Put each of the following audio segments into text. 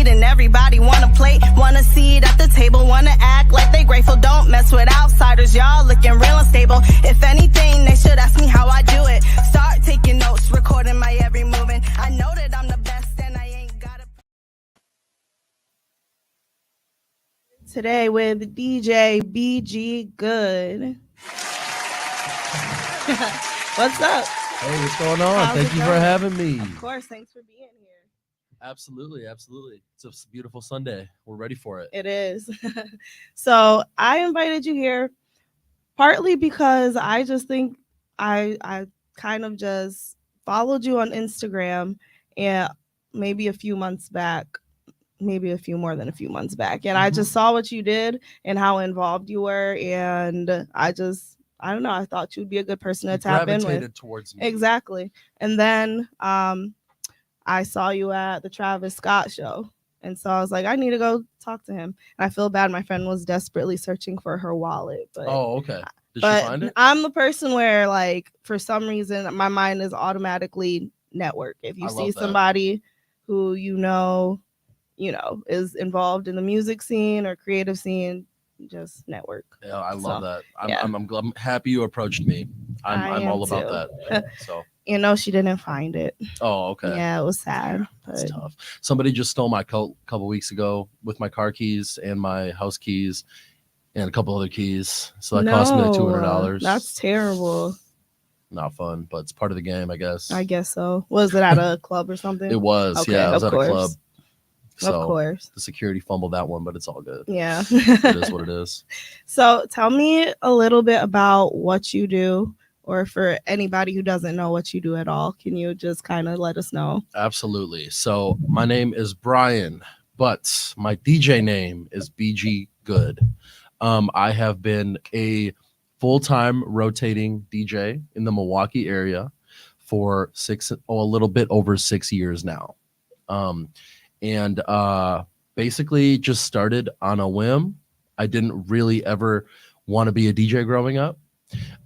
eating, everybody want a plate, want a seat at the table, want to act like they grateful. Don't mess with outsiders, y'all looking real unstable. If anything, they should ask me how I do it. Start taking notes, recording my every movement. I know that I'm the best and I ain't gotta. Today with DJ BG GooD. What's up? Hey, what's going on? How's Thank it you for going? having me. Of course, thanks for being here. Absolutely. It's a beautiful Sunday. We're ready for it. It is. So I invited you here partly because I just think I kind of just followed you on Instagram and maybe a few months back, maybe a few more than a few months back. And I just saw what you did and how involved you were. And I don't know, I thought you'd be a good person to tap in with. Gravitated towards me. Exactly. And then I saw you at the Travis Scott show. And so I was like, I need to go talk to him. And I feel bad. My friend was desperately searching for her wallet. But, Oh, okay. Did she find it? I'm the person where, like, for some reason, my mind is automatically network. If you see somebody who you know, is involved in the music scene or creative scene, just network. Yeah, I love that. yeah. I'm happy you approached me. I'm all about that. So. She didn't find it. Oh, okay. Yeah, it was sad. It's tough. Somebody just stole my coat a couple weeks ago with my car keys and my house keys and a couple other keys. So that cost me like $200. That's terrible. Not fun, but it's part of the game, I guess. I guess so. Was it at a club or something? It was. Okay, yeah, it was at a club. So of course. The security fumbled that one, but it's all good. Yeah. It is what it is. So tell me a little bit about what you do, or for anybody who doesn't know what you do at all, can you just kind of let us know? Absolutely. So my name is Brian, but my DJ name is BG GooD. I have been a full-time rotating DJ in the Milwaukee area for a little bit over 6 years now. And basically just started on a whim. I didn't really ever want to be a DJ growing up.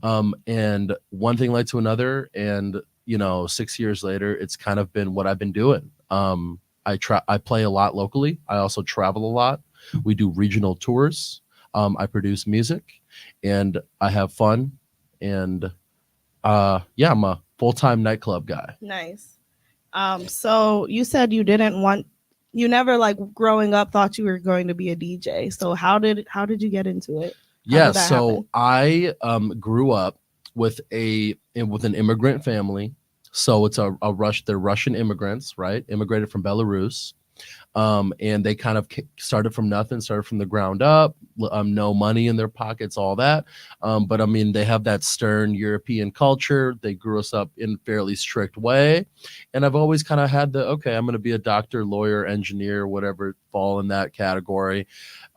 And one thing led to another. And, 6 years later, it's kind of been what I've been doing. I play a lot locally. I also travel a lot. We do regional tours. I produce music and I have fun. And I'm a full-time nightclub guy. Nice. So you said you never, like, growing up thought you were going to be a DJ. So how did you get into it? Yeah, so I grew up with an immigrant family. So it's they're Russian immigrants, right? Immigrated from Belarus. And they kind of started from nothing, started from the ground up, no money in their pockets, all that. But I mean, they have that stern European culture. They grew us up in a fairly strict way. And I've always kind of had I'm going to be a doctor, lawyer, engineer, whatever fall in that category.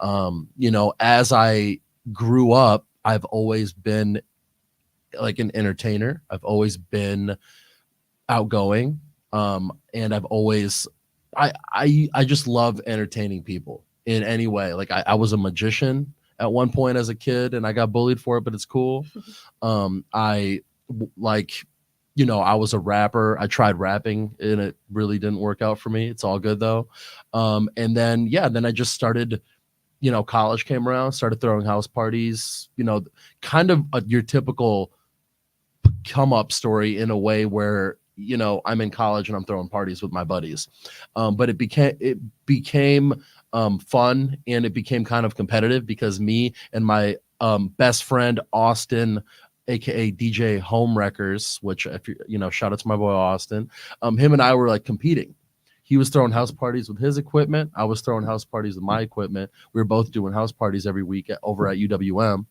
As I grew up, I've always been like an entertainer. I've always been outgoing. And I've always I just love entertaining people in any way. Like I was a magician at one point as a kid and I got bullied for it, but it's cool. I was a rapper. I tried rapping and it really didn't work out for me. It's all good though. And then I just started, college came around, started throwing house parties, kind of your typical come up story in a way where, I'm in college and I'm throwing parties with my buddies. But it became fun and it became kind of competitive because me and my best friend, Austin, aka DJ Home Wreckers, which if shout out to my boy Austin, him and I were like competing. He was throwing house parties with his equipment. I was throwing house parties with my equipment. We were both doing house parties every week over at UWM.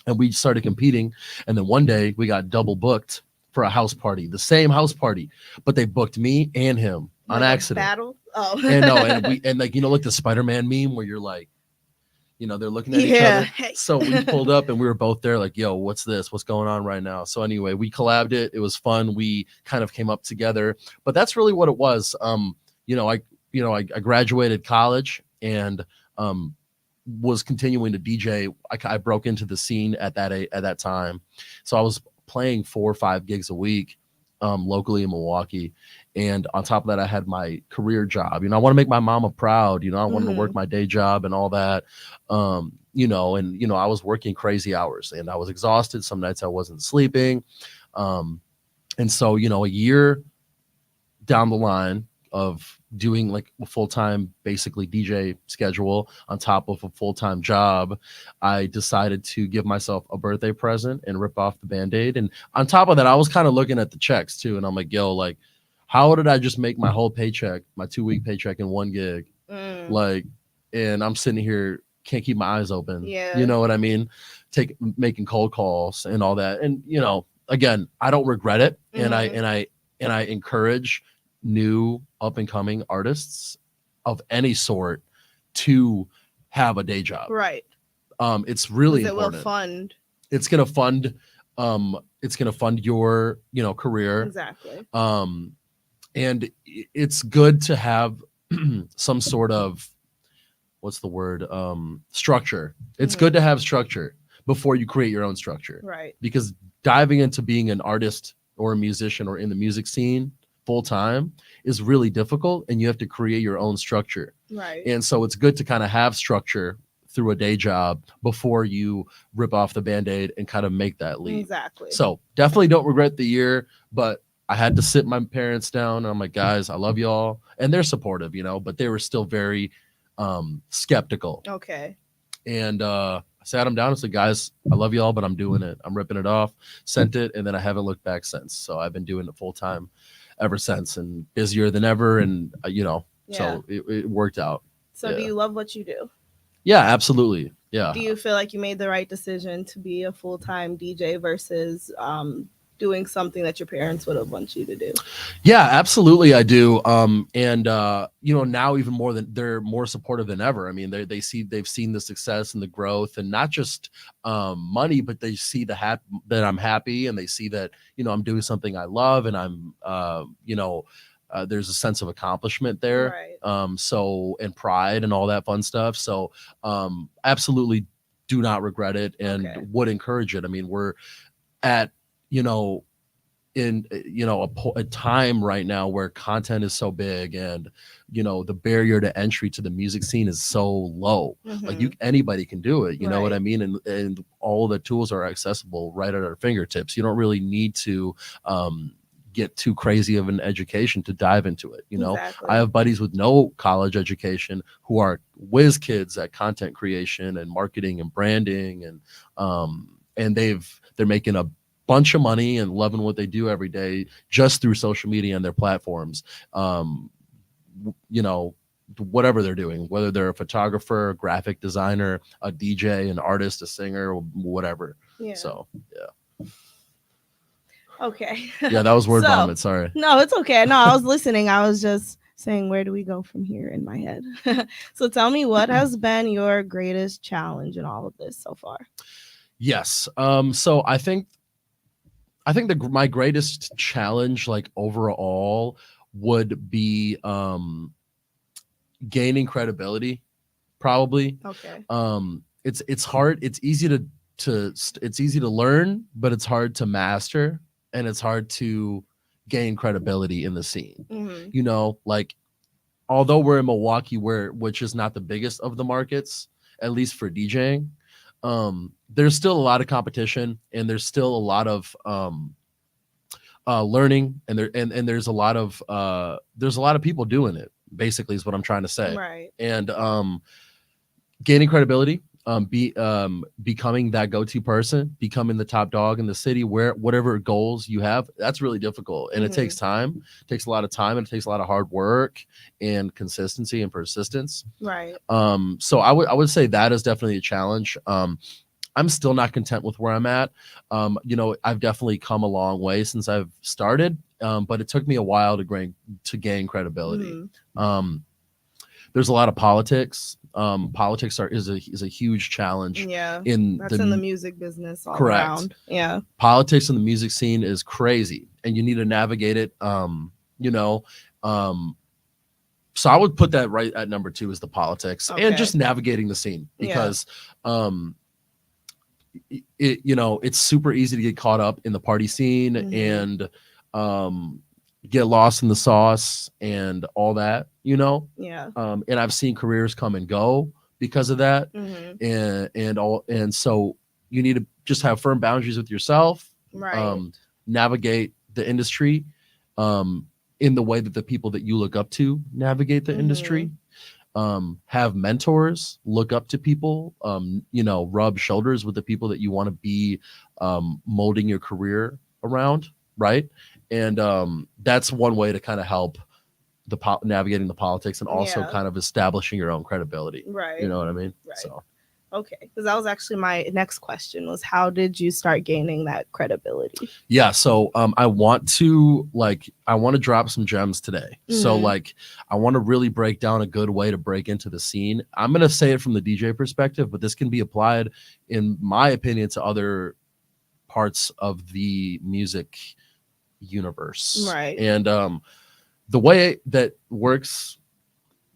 And we started competing. And then one day we got double booked for a house party, the same house party, but they booked me and him on accident. Battle? Oh. and like the Spider-Man meme where you're like, they're looking at each other. So we pulled up and we were both there like, yo, what's this? What's going on right now? So anyway, we collabed it. It was fun. We kind of came up together, but that's really what it was. I graduated college and was continuing to DJ. I broke into the scene at that time. So I was playing 4 or 5 gigs a week locally in Milwaukee. And on top of that, I had my career job. I want to make my mama proud. I wanted to work my day job and all that. I was working crazy hours and I was exhausted. Some nights I wasn't sleeping. And so, a year down the line of doing like a full-time, basically DJ schedule on top of a full-time job, I decided to give myself a birthday present and rip off the Band-Aid. And on top of that, I was kind of looking at the checks too. And I'm like, yo, like, how did I just make my whole paycheck, my 2-week paycheck in one gig? Like, and I'm sitting here, can't keep my eyes open. Yeah. You know what I mean? Making cold calls and all that. And, again, I don't regret it. And I encourage new up and coming artists of any sort to have a day job. Right. It's really important. It will fund. It's going to fund your, career. Exactly. And it's good to have some sort of, what's the word? Structure. It's good to have structure before you create your own structure. Right. Because diving into being an artist or a musician or in the music scene full time is really difficult, and you have to create your own structure. Right. And so it's good to kind of have structure through a day job before you rip off the Band-Aid and kind of make that leap. Exactly. So definitely don't regret the year, but I had to sit my parents down and I'm like, guys, I love y'all. And they're supportive, but they were still very skeptical. Okay. And I sat them down and said, guys, I love y'all, but I'm doing it. I'm ripping it off, sent it, and then I haven't looked back since. So I've been doing it full time ever since, and busier than ever. And, so it worked out. So do you love what you do? Yeah, absolutely. Yeah. Do you feel like you made the right decision to be a full-time DJ versus doing something that your parents would have wanted you to do? Yeah, absolutely. I do. And now even more than they're more supportive than ever. I mean, they've seen the success and the growth, and not just money, but they see that I'm happy, and they see that, I'm doing something I love, and I'm, there's a sense of accomplishment there. Right. So, and pride and all that fun stuff. So, absolutely do not regret it, and would encourage it. I mean, we're at, in a time right now where content is so big, and the barrier to entry to the music scene is so low. Like anybody can do it, you know what I mean? And all the tools are accessible right at our fingertips. You don't really need to get too crazy of an education to dive into it. Exactly. I have buddies with no college education who are whiz kids at content creation and marketing and branding, and they're making a bunch of money and loving what they do every day just through social media and their platforms. Whatever they're doing, whether they're a photographer, a graphic designer, a DJ, an artist, a singer, whatever. Yeah. So, yeah. Okay. Yeah, that was word vomit. Sorry. No, it's okay. No, I was listening. I was just saying, where do we go from here in my head? So tell me, what has been your greatest challenge in all of this so far? Yes. So I think my greatest challenge, like overall, would be gaining credibility, probably. Okay. It's hard. It's easy to learn, but it's hard to master, and it's hard to gain credibility in the scene. Like, although we're in Milwaukee, which is not the biggest of the markets, at least for DJing, there's still a lot of competition, and there's still a lot of learning, and there's a lot of people doing it, basically, is what I'm trying to say. Right. And gaining credibility, becoming that go-to person, becoming the top dog in the city, where whatever goals you have, that's really difficult, and it takes time. It takes a lot of time, and it takes a lot of hard work and consistency and persistence. Right. So I would say that is definitely a challenge. I'm still not content with where I'm at. I've definitely come a long way since I've started, but it took me a while to gain credibility. There's a lot of politics. Politics is a huge challenge. Yeah, in the music business all correct. Around. Yeah, politics in the music scene is crazy, and you need to navigate it. So I would put that right at number 2 is the politics, and just navigating the scene, because it's super easy to get caught up in the party scene, and get lost in the sauce and all that, you know. Yeah. And I've seen careers come and go because of that, Mm-hmm. and so you need to just have firm boundaries with yourself, Right. navigate the industry in the way that the people that you look up to navigate the industry. Have mentors, look up to people, you know, rub shoulders with the people that you want to be molding your career around, right? And that's one way to kind of help navigating the politics and also Yeah. kind of establishing your own credibility. Right. You know what I mean? Right. So Okay, because that was actually my next question, was how did you start gaining that credibility? yeah, so I want to drop some gems today. So like I want to really break down a good way to break into the scene. I'm gonna say it from the DJ perspective, but this can be applied, in my opinion, to other parts of the music universe. Right. And the way that works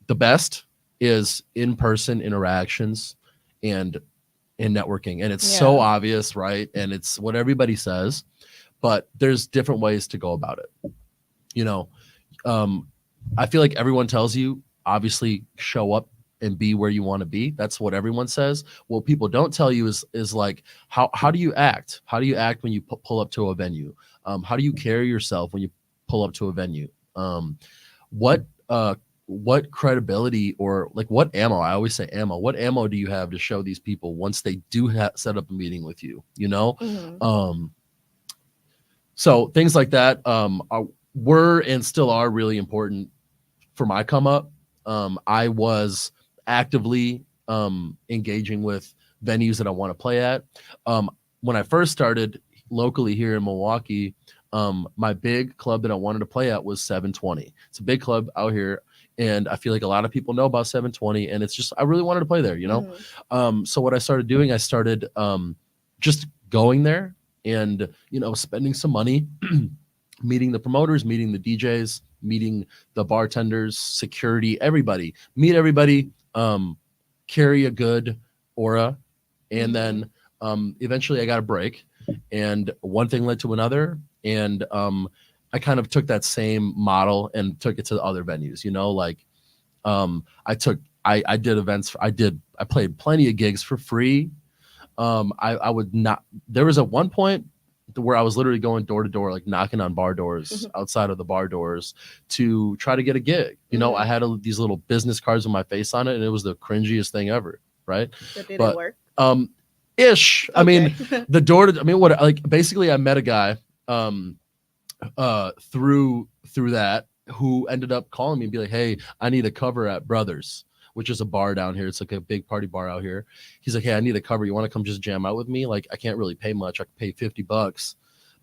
the best is in-person interactions and in networking. And it's so obvious, right? And it's what everybody says, but there's different ways to go about it. You know, I feel like everyone tells you, obviously, show up and be where you want to be. That's what everyone says. What people don't tell you is like, how do you act? How do you act when you pull up to a venue? How do you carry yourself when you pull up to a venue? What credibility, or like what ammo? I always say ammo. What ammo do you have to show these people once they do set up a meeting with you? You know, so things like that were and still are really important for my come up. I was actively engaging with venues that I want to play at. When I first started locally here in Milwaukee, my big club that I wanted to play at was 720. It's a big club out here, and I feel like a lot of people know about 720, and it's just, I really wanted to play there, you know? So what I started doing, I started just going there and, you know, spending some money, meeting the promoters, meeting the DJs, meeting the bartenders, security, everybody, meet everybody, carry a good aura. And then eventually I got a break, and one thing led to another. And I kind of took that same model and took it to other venues, you know, like I did events. I played plenty of gigs for free. I would not, there was at one point where I was literally going door to door, like knocking on bar doors outside of the bar doors to try to get a gig. You know, I had these little business cards with my face on it, and it was the cringiest thing ever. Right. But did it work? Ish. Okay. I mean, the door to, I mean, what, like, basically I met a guy through that, who ended up calling me and be like, hey, I need a cover at Brothers, which is a bar down here. It's like a big party bar out here. He's like, hey, I need a cover. You want to come just jam out with me? Like, I can't really pay much. I could pay $50,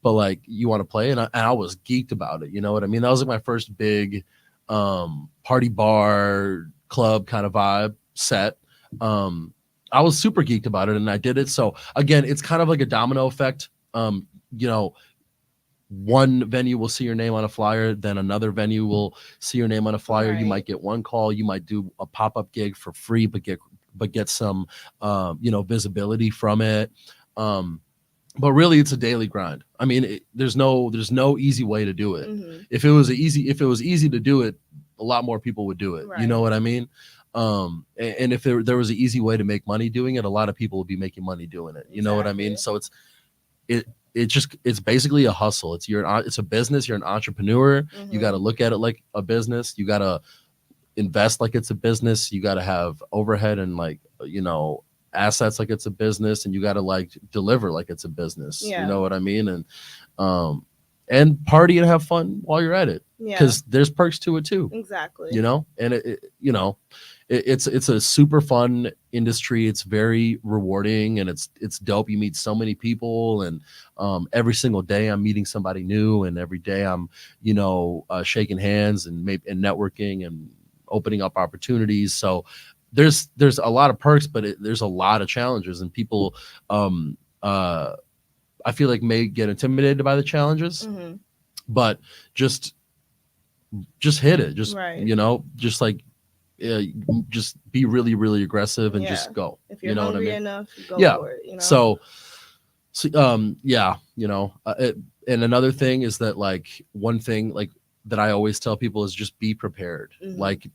but like, you want to play? And I was geeked about it. You know what I mean? That was like my first big party bar club kind of vibe set. I was super geeked about it, and I did it. So again, it's kind of like a domino effect. You know, one venue will see your name on a flyer, then another venue will see your name on a flyer. Right. You might get one call. You might do a pop-up gig for free, but get some, you know, visibility from it. But really, it's a daily grind. I mean, there's no easy way to do it. If it was easy to do it, a lot more people would do it. Right. You know what I mean? And if there was an easy way to make money doing it, a lot of people would be making money doing it. You know what I mean? So it's basically a hustle. It's a business. You're an entrepreneur. You got to look at it like a business. You got to invest like it's a business. You got to have overhead and, like, you know, assets like it's a business, and you got to like deliver like it's a business. You know what I mean? And party and have fun while you're at it. Because there's perks to it too. Exactly. You know, and it's a super fun industry. It's very rewarding, and it's dope. You meet so many people, and every single day I'm meeting somebody new, and every day I'm, you know, shaking hands and networking and opening up opportunities. So there's a lot of perks, but there's a lot of challenges, and people I feel like may get intimidated by the challenges, but just hit it. Just, you know, just like, just be really, really aggressive and just go. If you're hungry enough, go for it. You know? So yeah, you know, and another thing is that, like, one thing, like, that I always tell people is just be prepared. Mm-hmm. Like,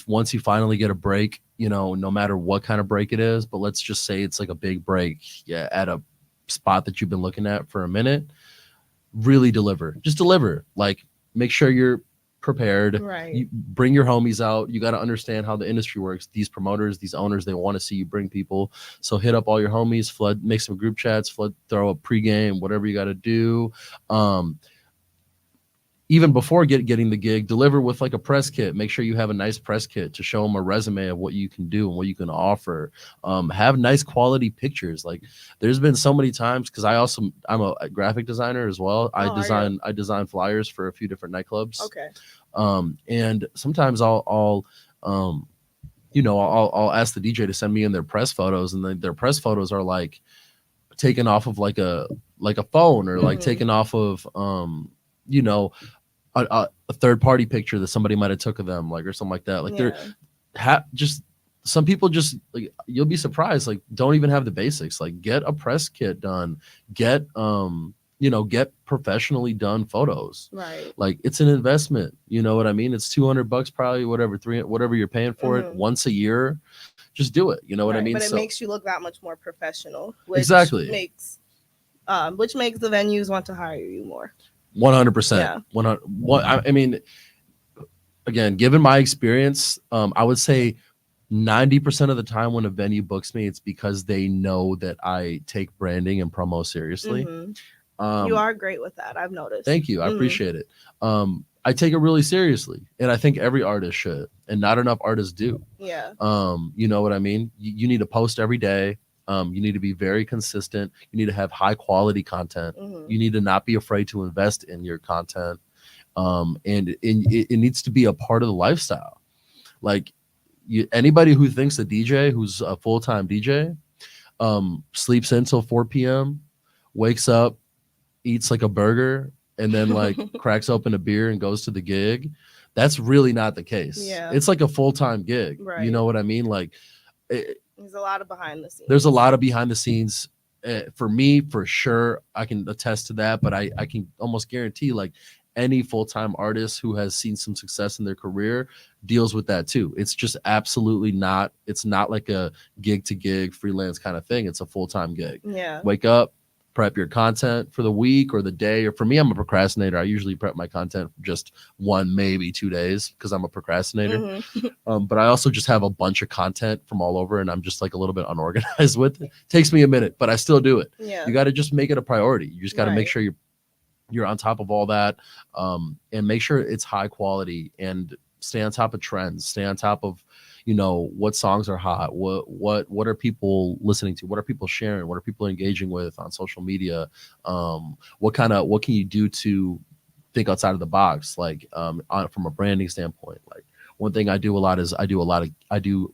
once you finally get a break, no matter what kind of break it is, but let's just say it's like a big break, at a spot that you've been looking at for a minute, really just deliver. Like, make sure you're prepared. Right. You bring your homies out. You got to understand how the industry works. These promoters, these owners, they want to see you bring people. So hit up all your homies, make some group chats, throw a pregame, whatever you got to do. Even before getting the gig, deliver with like a press kit. Make sure you have a nice press kit to show them a resume of what you can do and what you can offer. Have nice quality pictures. Like, there's been so many times, because I'm a graphic designer as well. I design flyers for a few different nightclubs. Okay. And sometimes I'll ask the DJ to send me in their press photos, and their press photos are like taken off of like a phone, or like taken off of a third party picture that somebody might have took of them, like, or something like that. Like, they're just, some people just, like, you'll be surprised, like, don't even have the basics. Like, get a press kit done, get professionally done photos. Right. Like, it's an investment. You know what I mean? It's $200 probably, whatever you're paying for it once a year. Just do it. You know what I mean? But it makes you look that much more professional. Which exactly. Makes the venues want to hire you more. 100%. Yeah. 100. I mean, again, given my experience, I would say 90% of the time when a venue books me, it's because they know that I take branding and promo seriously. You are great with that, I've noticed. Thank you. I appreciate it. I take it really seriously, and I think every artist should, and not enough artists do. Yeah. You know what I mean? You need to post every day. You need to be very consistent. You need to have high quality content. You need to not be afraid to invest in your content. And it needs to be a part of the lifestyle. Like, anybody who thinks a DJ who's a full-time DJ sleeps until 4 p.m., wakes up, eats like a burger, and then like cracks open a beer and goes to the gig, that's really not the case. Yeah. It's like a full-time gig. Right. You know what I mean? Like, there's a lot of behind the scenes. There's a lot of behind the scenes. For me, for sure, I can attest to that, but I can almost guarantee, like, any full-time artist who has seen some success in their career deals with that too. It's just absolutely not, it's not like a gig to gig freelance kind of thing. It's a full-time gig. Yeah. Wake up, prep your content for the week or the day. Or for me, I'm a procrastinator. I usually prep my content for just 1, maybe 2 days, because I'm a procrastinator. But I also just have a bunch of content from all over, and I'm just like a little bit unorganized with it. Takes me a minute, but I still do it. Yeah. You got to just make it a priority. You just got to make sure you're on top of all that, and make sure it's high quality, and stay on top of trends, stay on top of, what songs are hot, what are people listening to, what are people sharing, what are people engaging with on social media, what can you do to think outside of the box, like from a branding standpoint. Like, one thing I do a lot is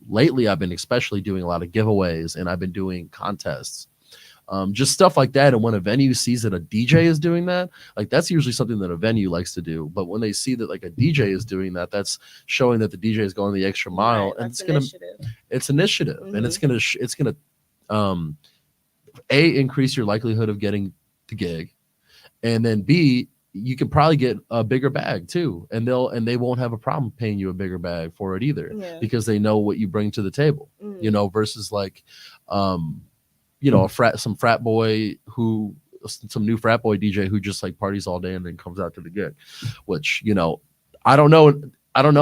lately I've been especially doing a lot of giveaways, and I've been doing contests. Just stuff like that. And when a venue sees that a DJ is doing that, like, that's usually something that a venue likes to do. But when they see that like a DJ is doing that, that's showing that the DJ is going the extra mile. Right, and it's initiative, and it's gonna increase your likelihood of getting the gig, and then B, you can probably get a bigger bag too, and they won't have a problem paying you a bigger bag for it either, because they know what you bring to the table. Versus like some frat boy some new frat boy DJ who just like parties all day and then comes out to the gig, which, I don't know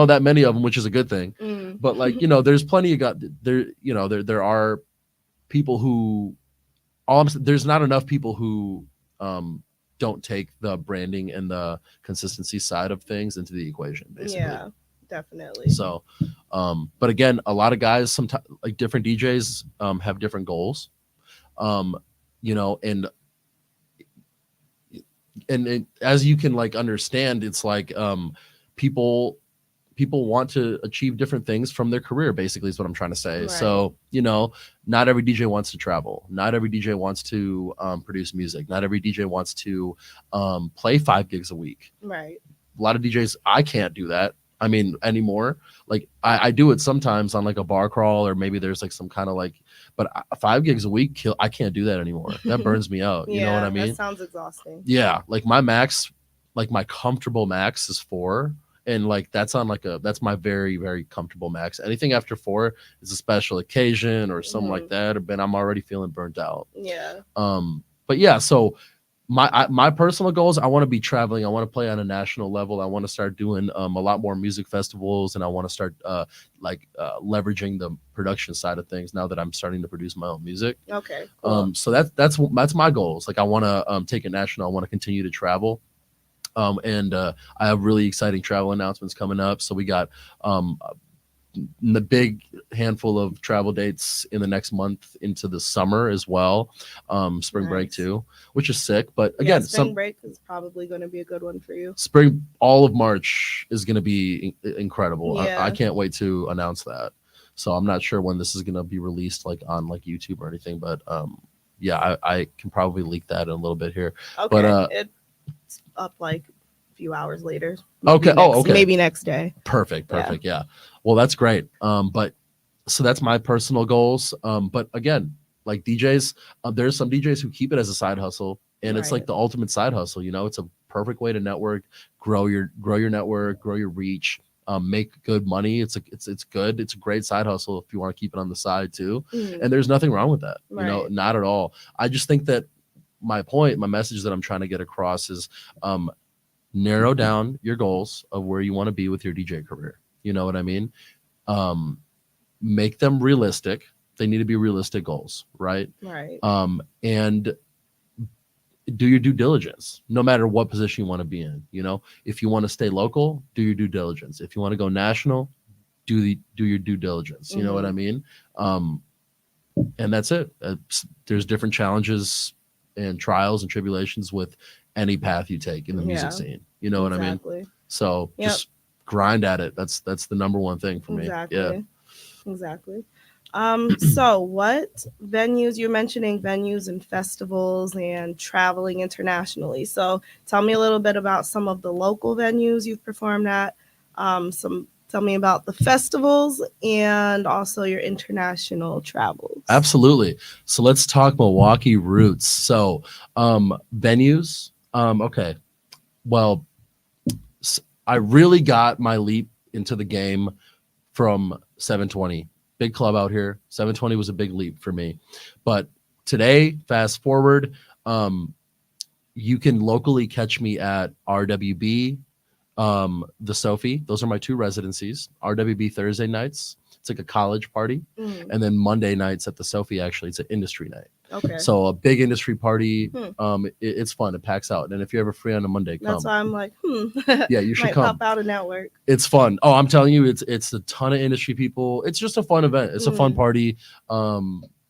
that many of them, which is a good thing. But like, there's plenty of there are people who, there's not enough people who don't take the branding and the consistency side of things into the equation, basically. Yeah, definitely. So, but again, a lot of guys, sometimes like different DJs have different goals. And as you can like understand, it's like people want to achieve different things from their career, basically, is what I'm trying to say. Right. So, not every DJ wants to travel. Not every DJ wants to produce music. Not every DJ wants to play 5 gigs a week. Right. A lot of DJs, I can't do that. I mean, anymore. Like, I do it sometimes on like a bar crawl, or maybe there's like some kind of like, but 5 gigs a week, I can't do that anymore. That burns me out. You know what I mean? That sounds exhausting. Yeah. Like my max like my comfortable max is 4. And like that's my very, very comfortable max. Anything after 4 is a special occasion or something like that, or I'm already feeling burnt out. Yeah. But yeah, so my personal goals, I want to be traveling. I want to play on a national level. I want to start doing a lot more music festivals, and I want to start leveraging the production side of things now that I'm starting to produce my own music. Okay. Cool. So that's my goals. Like I want to take it national. I want to continue to travel. And I have really exciting travel announcements coming up. So we got the big handful of travel dates in the next month into the summer as well. Spring break too, which is sick. But again, spring break is probably going to be a good one for you. Spring, all of March is going to be incredible. Yeah. I can't wait to announce that. So I'm not sure when this is going to be released, like on like YouTube or anything. But yeah, I can probably leak that in a little bit here. Okay. But it's up like a few hours later. Okay. Okay. Maybe next day. Perfect. Yeah. Well, that's great. But so that's my personal goals. But again, like DJs, there's some DJs who keep it as a side hustle, and it's like the ultimate side hustle. You know, it's a perfect way to network, grow your network, grow your reach, make good money. It's good. It's a great side hustle if you want to keep it on the side too. And there's nothing wrong with that. You know, not at all. I just think that my message that I'm trying to get across is narrow down your goals of where you want to be with your DJ career. You know what I mean? Make them realistic. They need to be realistic goals, right? Right. And do your due diligence, no matter what position you want to be in. You know, if you want to stay local, do your due diligence. If you want to go national, do your due diligence. You know what I mean? And that's it. There's different challenges and trials and tribulations with any path you take in the music scene. You know what I mean? So just grind at it. That's the number one thing for me. Exactly. So what venues, you're mentioning venues and festivals and traveling internationally. So tell me a little bit about some of the local venues you've performed at. Tell me about the festivals and also your international travels. Absolutely. So let's talk Milwaukee roots. So venues. Okay. Well, I really got my leap into the game from 720. Big club out here. 720 was a big leap for me. But today, fast forward, you can locally catch me at RWB, the Sophie. Those are my 2 residencies. RWB Thursday nights. It's like a college party. And then Monday nights at the Sophie, actually, it's an industry night. Okay. So a big industry party. It's fun. It packs out. And if you're ever free on a Monday, come. That's why I'm like, Yeah, you should might come. pop out a network. It's fun. Oh, I'm telling you, it's a ton of industry people. It's just a fun event. It's a fun party.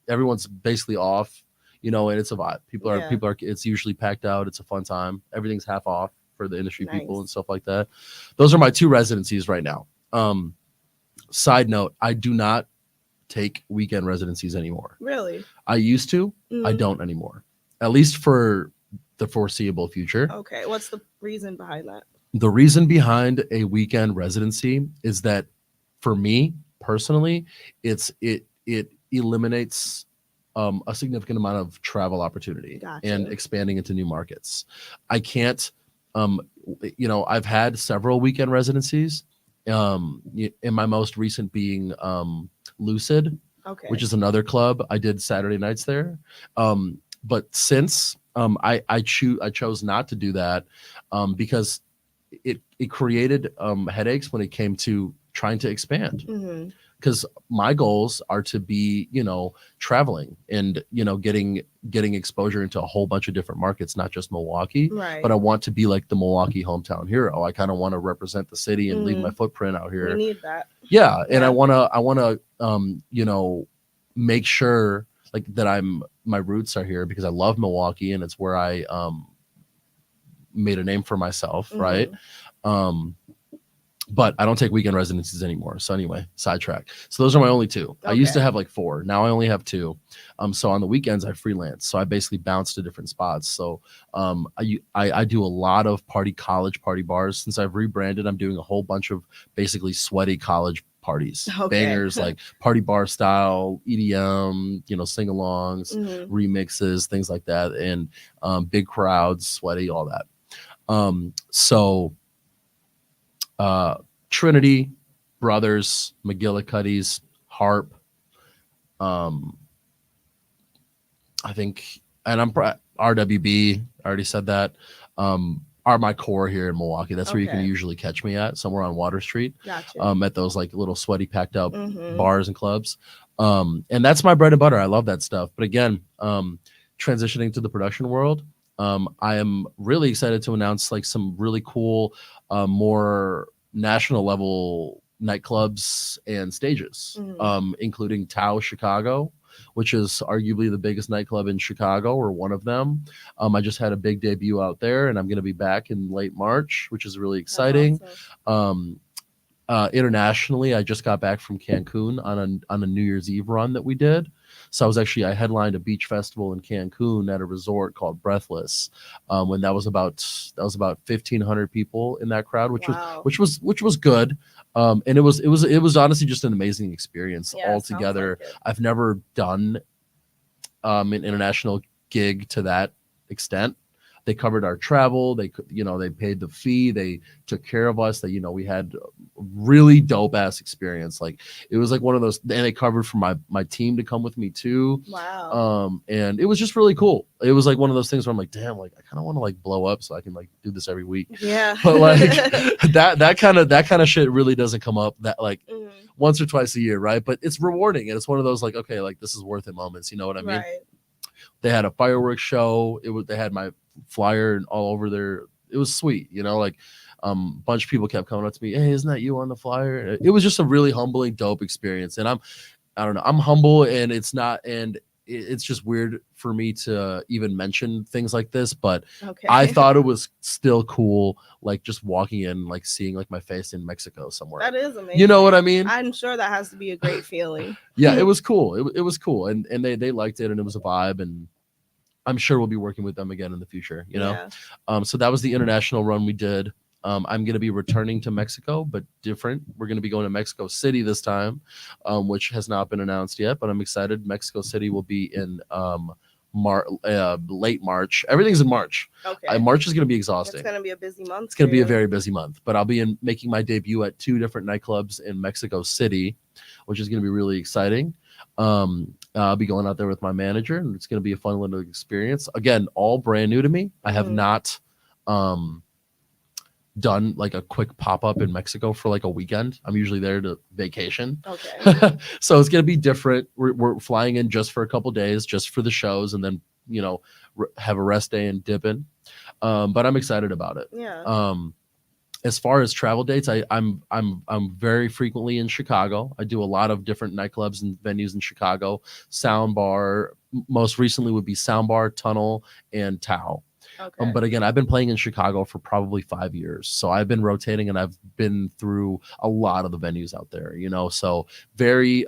Everyone's basically off, you know, and it's a vibe. People are. It's usually packed out. It's a fun time. Everything's half off for the industry people and stuff like that. Those are my 2 residencies right now. Side note, I do not take weekend residencies anymore. Really? I used to. I don't anymore. At least for the foreseeable future. Okay. What's the reason behind that? The reason behind a weekend residency is that for me personally, it eliminates a significant amount of travel opportunity and expanding into new markets. I can't, I've had several weekend residencies. In my most recent being Lucid, which is another club. I did Saturday nights there. But since I chose not to do that because it created headaches when it came to trying to expand. Because my goals are to be, traveling and, getting exposure into a whole bunch of different markets, not just Milwaukee, but I want to be like the Milwaukee hometown hero. I kind of want to represent the city and leave my footprint out here. You need that. Yeah. And I want to, make sure like that my roots are here because I love Milwaukee and it's where I made a name for myself. Right. But I don't take weekend residencies anymore. So anyway, sidetrack. So those are my only 2. I used to have like 4. Now I only have 2. So on the weekends I freelance. So I basically bounce to different spots. So I do a lot of college party bars. Since I've rebranded, I'm doing a whole bunch of basically sweaty college parties, bangers like party bar style, EDM, sing-alongs, remixes, things like that, and big crowds, sweaty, all that. So Trinity, Brothers, McGillicuddy's, Harp, um, I think, and RWB. I already said that. Are my core here in Milwaukee. That's where you can Okay. usually catch me at, somewhere on Water Street. Gotcha. At those like little sweaty, packed up Mhm. bars and clubs. And that's my bread and butter. I love that stuff. But again, transitioning to the production world, I am really excited to announce like some really cool, more national level nightclubs and stages, Mhm. including Tao Chicago, which is arguably the biggest nightclub in Chicago, or one of them. I just had a big debut out there, and I'm going to be back in late March, which is really That's exciting. awesome. Internationally, I just got back from Cancun on a New Year's Eve run that we did. So I headlined a beach festival in Cancun at a resort called Breathless, when that was about 1,500 people in that crowd, Wow. which was good. And it was honestly just an amazing experience Yeah, it sounds altogether. like it. I've never done an international gig to that extent. They covered our travel. They paid the fee. They took care of us. We had a really dope ass experience. Like, it was like one of those, and they covered for my team to come with me too. Wow. And it was just really cool. It was like one of those things where I'm like, damn, like I kind of want to like blow up so I can like do this every week. Yeah. But like that kind of shit really doesn't come up that like Mhm. once or twice a year, right? But it's rewarding, and it's one of those like, okay, like this is worth it moments. You know what I mean? Right. They had a fireworks show. They had my flyer and all over there. It was sweet, like a bunch of people kept coming up to me, hey, isn't that you on the flyer? It was just a really humbling, dope experience. And I don't know, I'm humble, and it's just weird for me to even mention things like this, but Okay. I thought it was still cool, like just walking in, like seeing like my face in Mexico somewhere. That is amazing. You know what I mean? I'm sure that has to be a great feeling. Yeah, it was cool. It was cool, and they liked it, and it was a vibe, and I'm sure we'll be working with them again in the future. Yeah. So that was the international run we did. I'm going to be returning to Mexico, but different. We're going to be going to Mexico City this time, which has not been announced yet, but I'm excited. Mexico City will be in late March. Everything's in March. Okay. March is going to be exhausting. It's going to be a busy month. It's going to be a very busy month, but I'll be making my debut at 2 different nightclubs in Mexico City, which is going to be really exciting. I'll be going out there with my manager, and it's going to be a fun little experience. Again, all brand new to me. I have not done like a quick pop-up in Mexico for like a weekend. I'm usually there to vacation. Okay. So it's going to be different. We're flying in just for a couple days, just for the shows, and then have a rest day and dip in. But I'm excited about it. Yeah. As far as travel dates, I'm very frequently in Chicago. I do a lot of different nightclubs and venues in Chicago. Soundbar, most recently would be Soundbar, Tunnel, and Tao. Okay. But again, I've been playing in Chicago for probably 5 years, so I've been rotating, and I've been through a lot of the venues out there. So very.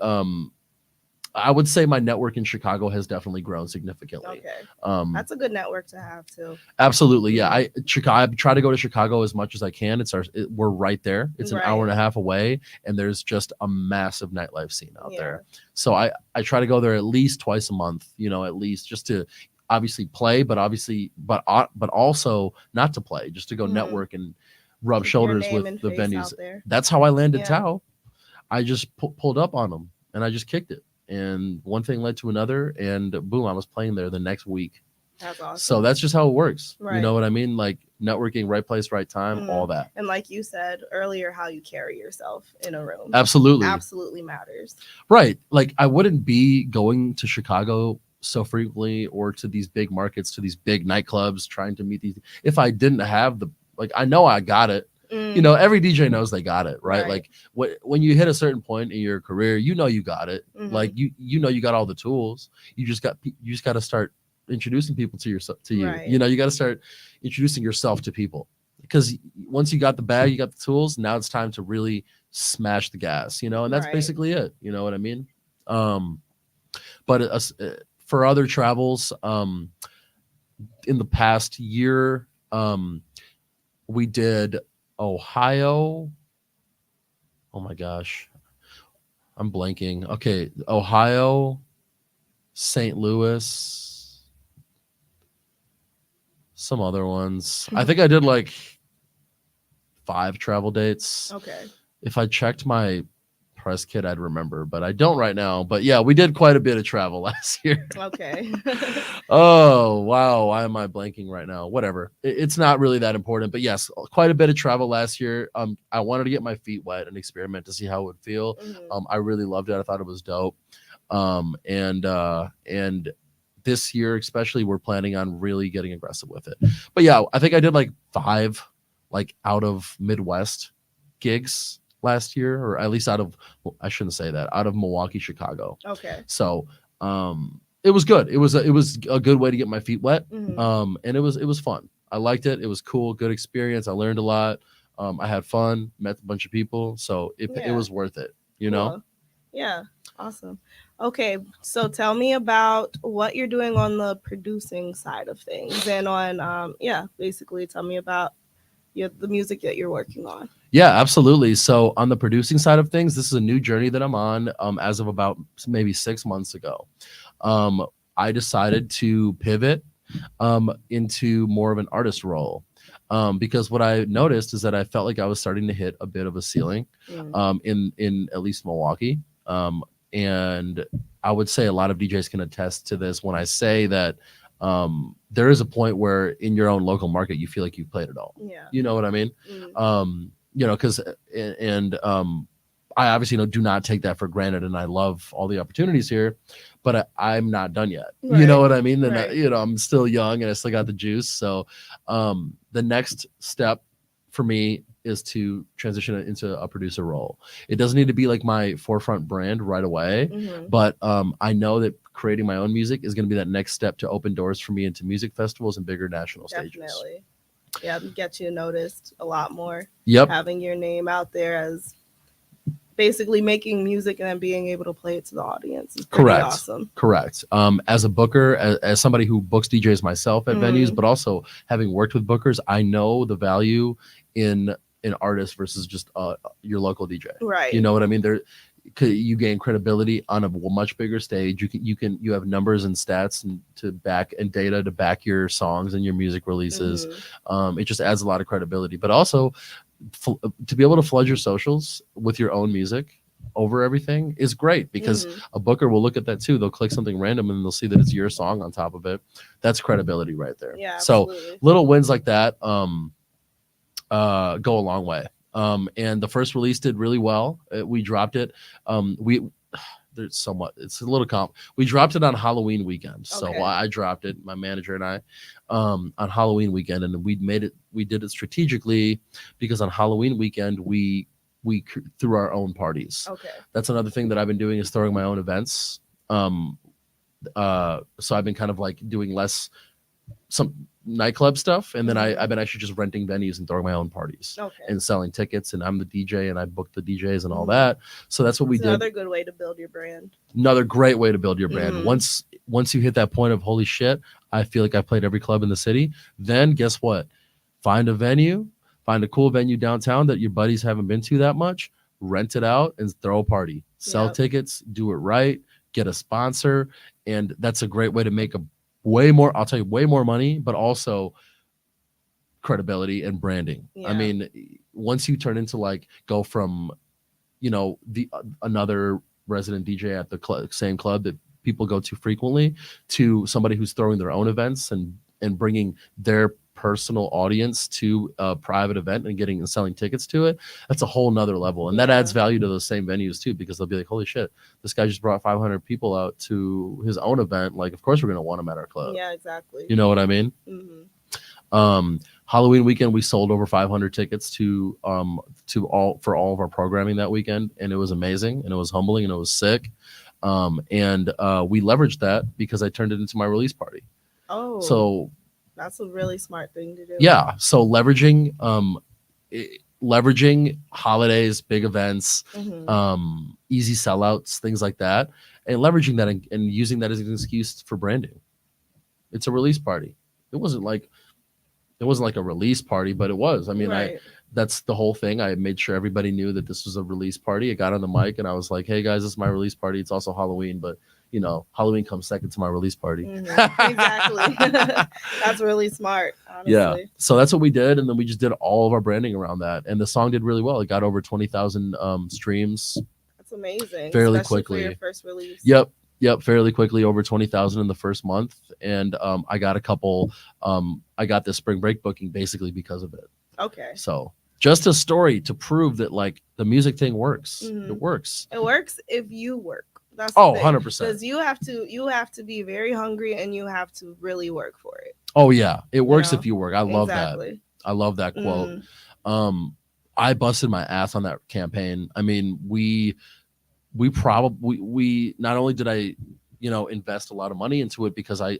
I would say my network in Chicago has definitely grown significantly. Okay. That's a good network to have too. Absolutely. Yeah. I try to go to Chicago as much as I can. We're right there. It's an hour and a half away, and there's just a massive nightlife scene out there. So I try to go there at least twice a month, at least, just to obviously play, but also not to play, just to go network and rub shoulders with the venues. That's how I landed Tao. I just pulled up on them, and I just kicked it. And one thing led to another, and boom, I was playing there the next week. That's awesome. So that's just how it works. Right. You know what I mean? Like networking, right place, right time, all that. And like you said earlier, how you carry yourself in a room. Absolutely matters. Right. Like I wouldn't be going to Chicago so frequently, or to these big markets, to these big nightclubs, trying to meet these, if I didn't have I know I got it. Every DJ knows they got it, right? Like when you hit a certain point in your career, you got it. Like you got all the tools. You just got to start introducing people to you. Right. You got to start introducing yourself to people, because once you got the bag, you got the tools. Now it's time to really smash the gas, and that's basically it. You know what I mean? But for other travels, in the past year, we did Ohio. Oh my gosh, I'm blanking. Okay, Ohio, St. Louis, some other ones. I think I did like 5 travel dates. Okay. If I checked my press kit, I'd remember, but I don't right now. But yeah, we did quite a bit of travel last year. Okay. Oh, wow. Why am I blanking right now? Whatever. It's not really that important, but yes, quite a bit of travel last year. I wanted to get my feet wet and experiment to see how it would feel. Mhm. I really loved it. I thought it was dope. And this year, especially, we're planning on really getting aggressive with it. But yeah, I think I did like 5 like out of Midwest gigs last year, or at least out of, I shouldn't say that, out of Milwaukee, Chicago. Okay. So it was good. It was a good way to get my feet wet. Mhm. And it was fun. I liked it. It was cool, good experience. I learned a lot. I had fun, met a bunch of people, so it Yeah. was worth it, you know? Cool. Yeah. Awesome. Okay, so tell me about what you're doing on the producing side of things, and on basically tell me about the music that you're working on. Yeah, absolutely. So on the producing side of things, this is a new journey that I'm on as of about maybe 6 months ago. I decided to pivot into more of an artist role because what I noticed is that I felt like I was starting to hit a bit of a ceiling in at least Milwaukee. And I would say a lot of DJs can attest to this when I say that there is a point where in your own local market you feel like you've played it all. Yeah. You know what I mean? You know, because I obviously do not take that for granted, and I love all the opportunities here, but I'm not done yet. Right. You know what I mean? And Right. I'm still young and I still got the juice. So the next step for me is to transition it into a producer role. It doesn't need to be like my forefront brand right away, but I know that creating my own music is going to be that next step to open doors for me into music festivals and bigger national stages. Definitely. Yeah, get you noticed a lot more. Yep. Having your name out there as basically making music and then being able to play it to the audience is pretty Correct. awesome. Correct. As a booker, as somebody who books DJs myself at venues, but also having worked with bookers, I know the value in an artist versus just your local DJ. Right. You know what I mean? You gain credibility on a much bigger stage. You have numbers and stats and data to back your songs and your music releases. It just adds a lot of credibility, but also to be able to flood your socials with your own music over everything is great because a booker will look at that too. They'll click something random and they'll see that it's your song on top of it. That's credibility right there. Yeah. So absolutely. little wins like that go a long way. And the first release did really well. We dropped it. There's somewhat, it's a little we dropped it on Halloween weekend. So Okay. I dropped it, my manager and I, on Halloween weekend, and we did it strategically because on Halloween weekend, we threw our own parties. Okay. That's another thing that I've been doing is throwing my own events. So I've been kind of like doing some nightclub stuff, and then I've been actually just renting venues and throwing my own parties and selling tickets, and I'm the DJ and I book the DJs and all that. So that's what we did. Another good way to build your brand. Another great way to build your brand. Once you hit that point of holy shit, I feel like I've played every club in the city, then guess what? Find a cool venue downtown that your buddies haven't been to that much, rent it out and throw a party. Sell tickets, do it right, get a sponsor, and that's a great way to make way more money, but also credibility and branding. I mean, once you turn into go from, another resident DJ at the same club that people go to frequently to somebody who's throwing their own events and bringing their personal audience to a private event and selling tickets to it, that's a whole nother level. And that adds value to those same venues too, because they'll be like, holy shit, this guy just brought 500 people out to his own event. Like, of course we're going to want him at our club. Yeah, exactly. You know what I mean? Halloween weekend, we sold over 500 tickets for all of our programming that weekend. And it was amazing and it was humbling and it was sick. And we leveraged that because I turned it into my release party. Oh, so that's a really smart thing to do. Yeah. So leveraging holidays, big events, easy sellouts, things like that, and leveraging that and using that as an excuse for branding. It's a release party. It wasn't like a release party, but it was. I mean, that's the whole thing. I made sure everybody knew that this was a release party. I got on the mic and I was like, hey guys, this is my release party. It's also Halloween, but Halloween comes second to my release party. Exactly. That's really smart, honestly. Yeah. So that's what we did. And then we just did all of our branding around that. And the song did really well. It got over 20,000 streams. That's amazing. Fairly especially quickly. For your first release. Yep. Fairly quickly, over 20,000 in the first month. And I got a couple, I got this spring break booking basically because of it. Okay. So just a story to prove that like the music thing works. Mhm. It works. It works if you work. That's 100%. Because you have to be very hungry and you have to really work for it. Oh yeah. It works if you work. I love Exactly. that. I love that quote. I busted my ass on that campaign. I mean, we not only did I invest a lot of money into it because I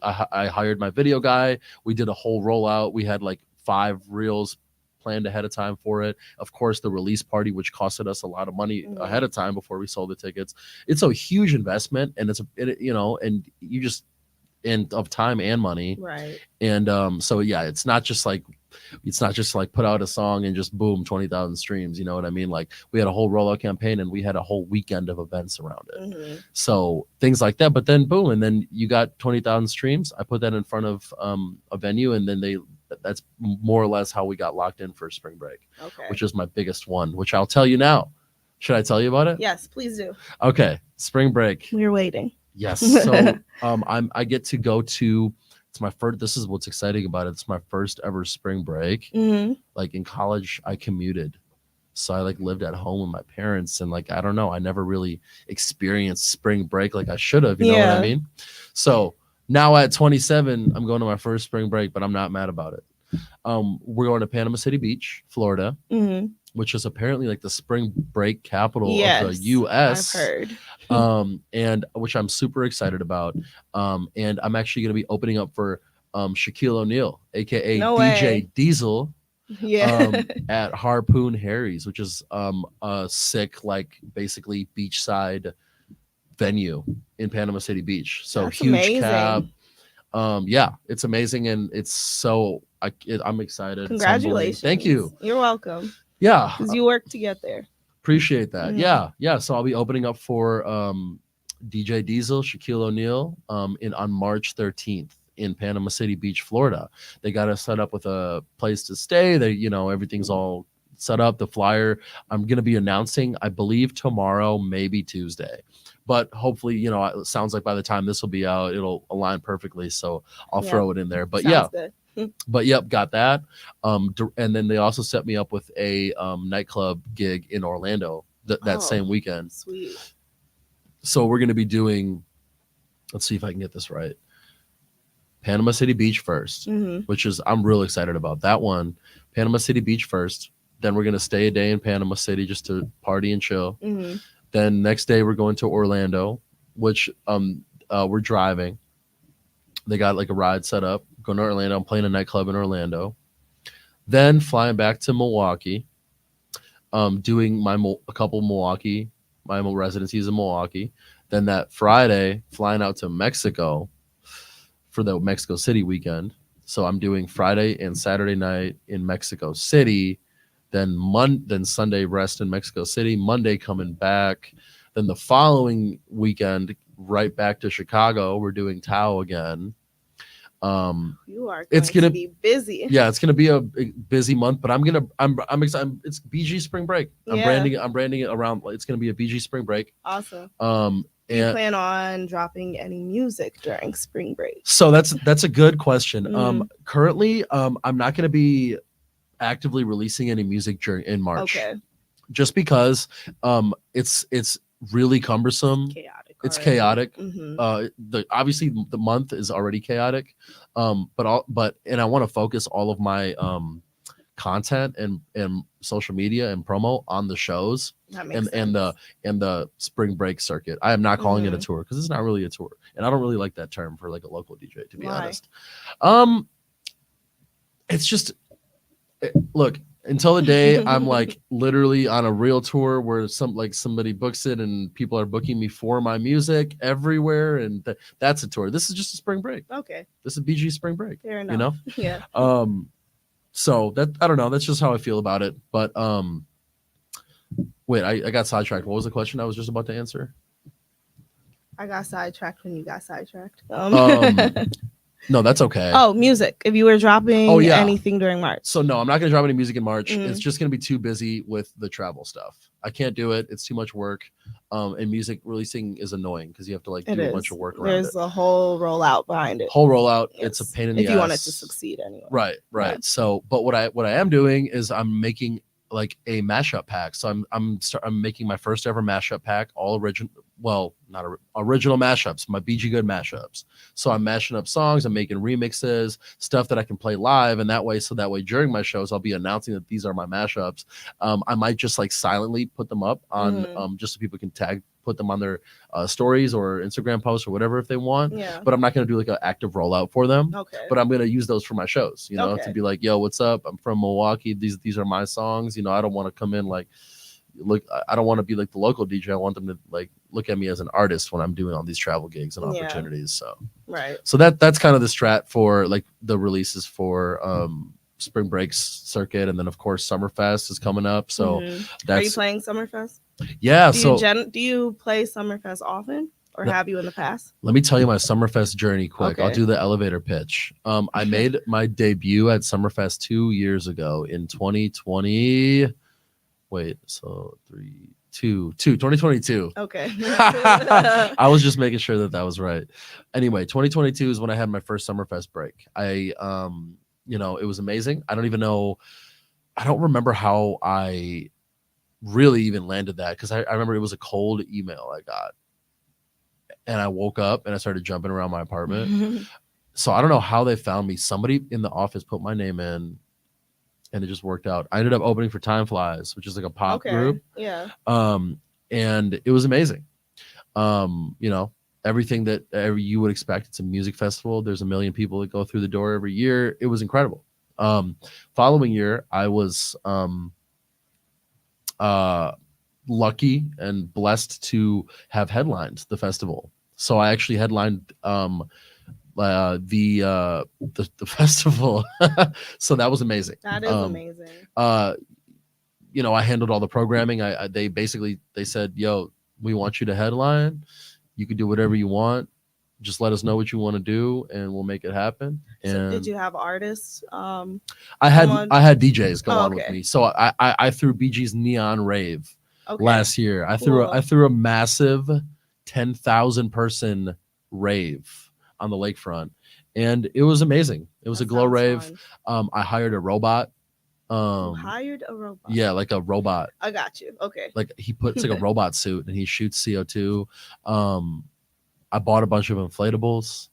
hired my video guy. We did a whole rollout. We had like 5 reels planned ahead of time for it. Of course, the release party, which costed us a lot of money ahead of time before we sold the tickets. It's a huge investment, and and you just of time and money. Right. And so yeah, it's not just like put out a song and just boom, 20,000 streams. You know what I mean? Like we had a whole rollout campaign and we had a whole weekend of events around it. So things like that. But then boom, and then you got 20,000 streams. I put that in front of a venue, and then that's more or less how we got locked in for spring break, which is my biggest one, which I'll tell you now. Should I tell you about it? Yes, please do. Okay, spring break. We're waiting. Yes. So I get to go to. It's my first. This is what's exciting about it. It's my first ever spring break. Like in college, I commuted, so I like lived at home with my parents, and like I don't know, I never really experienced spring break like I should have. You know what I mean? So now at 27, I'm going to my first spring break, but I'm not mad about it. We're going to Panama City Beach, Florida, which is apparently like the spring break capital of the U.S. I've heard. And which I'm super excited about. And I'm actually going to be opening up for Shaquille O'Neal, aka DJ Diesel, at Harpoon Harry's, which is a sick, like basically beachside venue in Panama City Beach. So that's huge amazing. cab. Yeah, it's amazing, and it's so I'm excited. Congratulations. Thank you. You're welcome. Yeah, because you worked to get there. Appreciate that. Yeah. So I'll be opening up for DJ Diesel, Shaquille O'Neal, on March 13th in Panama City Beach, Florida. They got us set up with a place to stay. They, everything's all set up. The flyer I'm going to be announcing, I believe tomorrow, maybe Tuesday. But hopefully, it sounds like by the time this will be out, it'll align perfectly. So I'll throw it in there. But sounds good. But yep, got that. And then they also set me up with a nightclub gig in Orlando that same weekend. Sweet. So we're going to be doing, let's see if I can get this right. Panama City Beach first, which is, I'm real excited about that one. Panama City Beach first. Then we're going to stay a day in Panama City just to party and chill. Then next day we're going to Orlando, which we're driving. They got like a ride set up. Going to Orlando. I'm playing a nightclub in Orlando. Then flying back to Milwaukee. Doing a couple Milwaukee, my residencies in Milwaukee. Then that Friday, flying out to Mexico for the Mexico City weekend. So I'm doing Friday and Saturday night in Mexico City. Then Sunday rest in Mexico City. Monday coming back. Then the following weekend, right back to Chicago. We're doing Tao again. You are going to be busy. Yeah, it's gonna be a busy month, but I'm excited. It's BG Spring Break. I'm branding it around. It's gonna be a BG Spring Break. Awesome. Do you plan on dropping any music during spring break? So that's a good question. Currently, I'm not gonna be actively releasing any music in March. Okay. Just because it's really cumbersome. It's chaotic. Obviously the month is already chaotic. But I want to focus all of my content and social media and promo on the shows and the spring break circuit. I am not calling it a tour because it's not really a tour. And I don't really like that term for like a local DJ, to be honest. It's just look, until the day I'm like literally on a real tour where somebody books it and people are booking me for my music everywhere, and that's a tour. This is just a spring break. Okay. This is BG spring break. Fair enough. Yeah. So that, I don't know. That's just how I feel about it. But wait, I got sidetracked. What was the question I was just about to answer? I got sidetracked when you got sidetracked. No, that's okay. Oh, music. If you were dropping anything during March. So no, I'm not gonna drop any music in March. Mhm. It's just gonna be too busy with the travel stuff. I can't do it. It's too much work. And music releasing is annoying because you have to like do a bunch of work around There's a whole rollout behind it. Whole rollout. Yes. It's a pain in the ass. If you want it to succeed anyway. Right. Yeah. So, but what I am doing is I'm making like a mashup pack. So I'm making my first ever mashup pack, all original. Well, not original mashups, my BG Good mashups. So I'm mashing up songs, I'm making remixes, stuff that I can play live, and that way during my shows I'll be announcing that these are my mashups. I might just like silently put them up on just so people can put them on their stories or Instagram posts or whatever if they want. Yeah. But I'm not going to do like an active rollout for them. Okay. But I'm going to use those for my shows, you know, to be like, yo, what's up? I'm from Milwaukee. These are my songs. You know, I don't want to come in like, look, I don't want to be like the local DJ. I want them to like look at me as an artist when I'm doing all these travel gigs and opportunities. So so that's kind of the strat for like the releases for spring breaks circuit, and then of course Summerfest is coming up. So are you playing Summerfest? Yeah. Do you play Summerfest often, or have you in the past? Let me tell you my Summerfest journey quick. Okay. I'll do the elevator pitch. I made my debut at Summerfest 2 years ago in 2020. Wait, so 2022. Okay. I was just making sure that was right. Anyway, 2022 is when I had my first Summerfest break. You know, it was amazing. I don't remember how I really even landed that, because I remember it was a cold email I got. And I woke up and I started jumping around my apartment. So I don't know how they found me. Somebody in the office put my name in, and it just worked out. I ended up opening for Time Flies, which is like a pop group. Yeah. And it was amazing. You know, everything that you would expect. It's a music festival. There's a million people that go through the door every year. It was incredible. Following year, I was lucky and blessed to have headlined the festival. So I actually headlined the festival. So that was amazing. That is amazing. You know, I handled all the programming. They said, yo, we want you to headline. You can do whatever you want. Just let us know what you want to do and we'll make it happen. And so did you have artists? I had DJs go on with me. So I threw BG's Neon Rave last year. I threw a massive 10,000 person rave on the lakefront, and it was amazing. It was a glow rave. I hired a robot. Hired a robot? Yeah, like a robot. I got you. Okay. Like he puts like a robot suit and he shoots CO2. I bought a bunch of inflatables.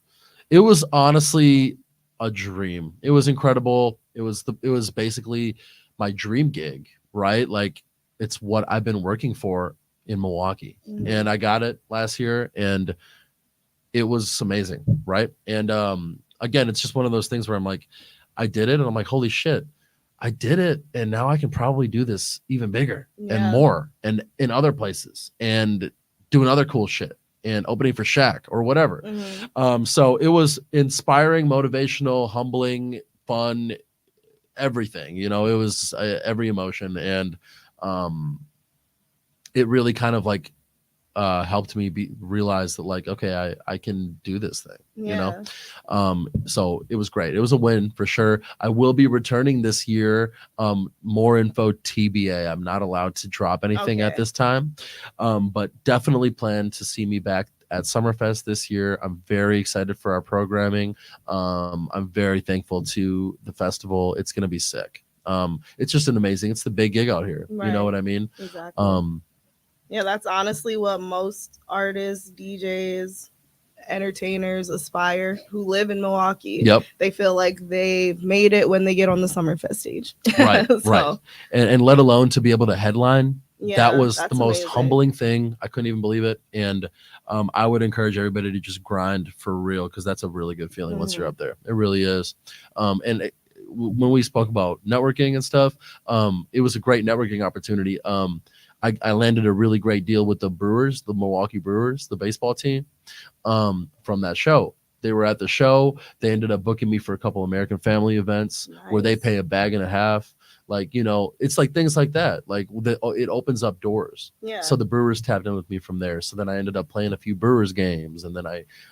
It was honestly a dream. It was incredible. It was basically my dream gig, right? Like it's what I've been working for in Milwaukee. And I got it last year and it was amazing, right? And again, it's just one of those things where I'm like, I did it and I'm like, holy shit, I did it, and now I can probably do this even bigger and more and in other places and doing other cool shit and opening for Shaq or whatever. So it was inspiring, motivational, humbling, fun, everything. You know, it was every emotion, and it really kind of like helped me realize that like, okay, I can do this thing, you know? So it was great. It was a win for sure. I will be returning this year. More info TBA. I'm not allowed to drop anything at this time, but definitely plan to see me back at Summerfest this year. I'm very excited for our programming. I'm very thankful to the festival. It's going to be sick. It's just it's the big gig out here. You know what I mean? Exactly. Yeah, that's honestly what most artists, DJs, entertainers aspire who live in Milwaukee. They feel like they've made it when they get on the Summerfest stage. Right. And let alone to be able to headline. That was the most humbling thing. I couldn't even believe it. And I would encourage everybody to just grind for real, because that's a really good feeling once you're up there. It really is. When we spoke about networking and stuff, it was a great networking opportunity. I landed a really great deal with the Brewers, the Milwaukee Brewers, the baseball team, from that show. They were at the show. They ended up booking me for a couple American Family events where they pay $1.50 Like, you know, it's like things like that. Like it opens up doors. Yeah. So the Brewers tapped in with me from there. So then I ended up playing a few Brewers games, and then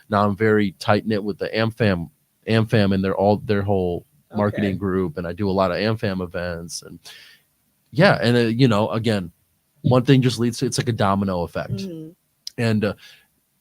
now I'm very tight knit with the AmFam and their whole marketing group, and I do a lot of AmFam events, and yeah, and you know, again, one thing just leads to, it's like a domino effect, Mm-hmm. and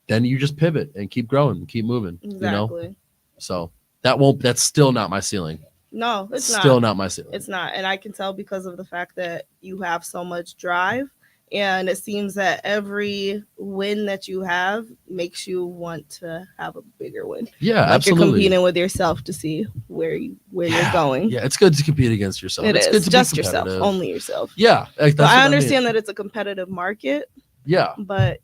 then you just pivot and keep growing, and keep moving. Exactly. You know, so that's still not my ceiling. No, it's still not my ceiling. It's not, and I can tell because of the fact that you have so much drive. And it seems that every win that you have makes you want to have a bigger win. Yeah, like absolutely. You're competing with yourself to see where you're going. Yeah, it's good to compete against yourself. It's good to just be yourself, only yourself. Yeah, like, I understand that it's a competitive market. Yeah, but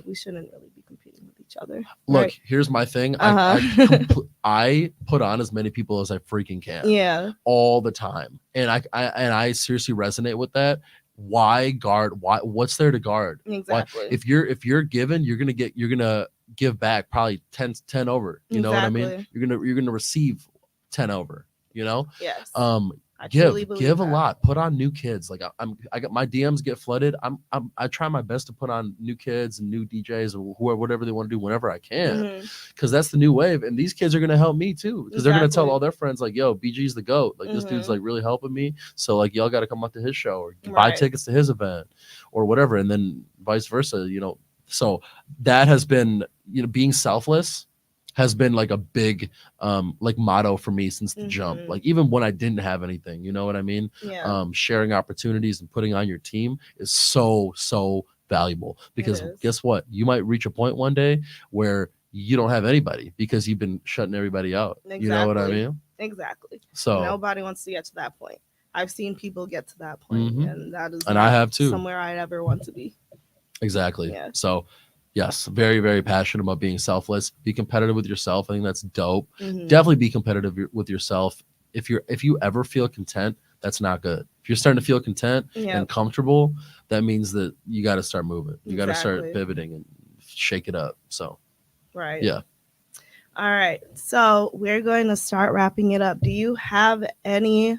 we shouldn't really be competing with each other. Look, right? Here's my thing. I put on as many people as I freaking can. Yeah, all the time, and I seriously resonate with that. Why guard? What's there to guard? Exactly. If you're given, you're gonna give back probably 10 over. You know what I mean? You're gonna receive 10 over. You know? Yes. Give a lot. Put on new kids. Like I got my DMs get flooded. I try my best to put on new kids and new DJs or whoever, whatever they want to do whenever I can, because that's the new wave. And these kids are gonna help me too, because they're gonna tell all their friends like, "Yo, BG's the GOAT. Like this dude's like really helping me. So like y'all got to come up to his show or buy tickets to his event or whatever." And then vice versa. You know, so that has been, you know, being selfless has been like a big like motto for me since the jump. Like even when I didn't have anything, you know what I mean? Yeah. Sharing opportunities and putting on your team is so valuable, because guess what? You might reach a point one day where you don't have anybody because you've been shutting everybody out. Exactly. You know what I mean? Exactly. So nobody wants to get to that point. I've seen people get to that point, and that is I have too. Somewhere I'd ever want to be. Exactly. Yeah. So yes, very, very passionate about being selfless. Be competitive with yourself. I think that's dope. Definitely be competitive with yourself. If you ever feel content, that's not good. If you're starting to feel content and comfortable, that means that you got to start moving. You got to start pivoting and shake it up. So, right. Yeah. All right. So we're going to start wrapping it up. Do you have any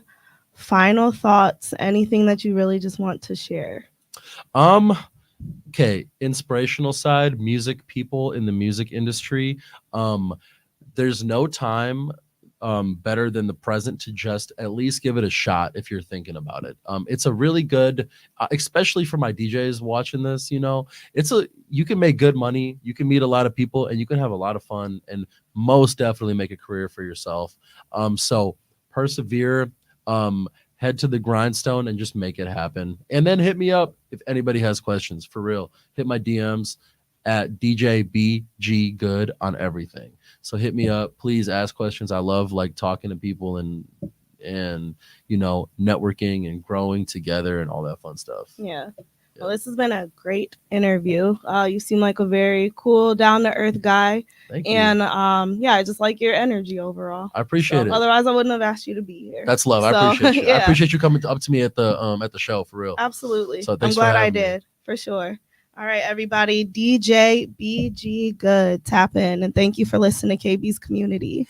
final thoughts? Anything that you really just want to share? Okay, inspirational side, music people in the music industry. There's no time better than the present to just at least give it a shot if you're thinking about it. It's a really good, especially for my DJs watching this, you know, you can make good money, you can meet a lot of people, and you can have a lot of fun, and most definitely make a career for yourself. So persevere, head to the grindstone and just make it happen. And then hit me up if anybody has questions, for real. Hit my DMs at DJ GooD on everything. So hit me up, please ask questions. I love like talking to people and you know, networking and growing together and all that fun stuff. Yeah. Well, this has been a great interview. You seem like a very cool, down-to-earth guy. Thank you. And I just like your energy overall. I appreciate it. Otherwise, I wouldn't have asked you to be here. That's love. I appreciate you. Yeah. I appreciate you coming up to me at the show, for real. Absolutely. So I'm glad I did, for sure. All right, everybody. DJ GooD, tap in, and thank you for listening to KB's Community.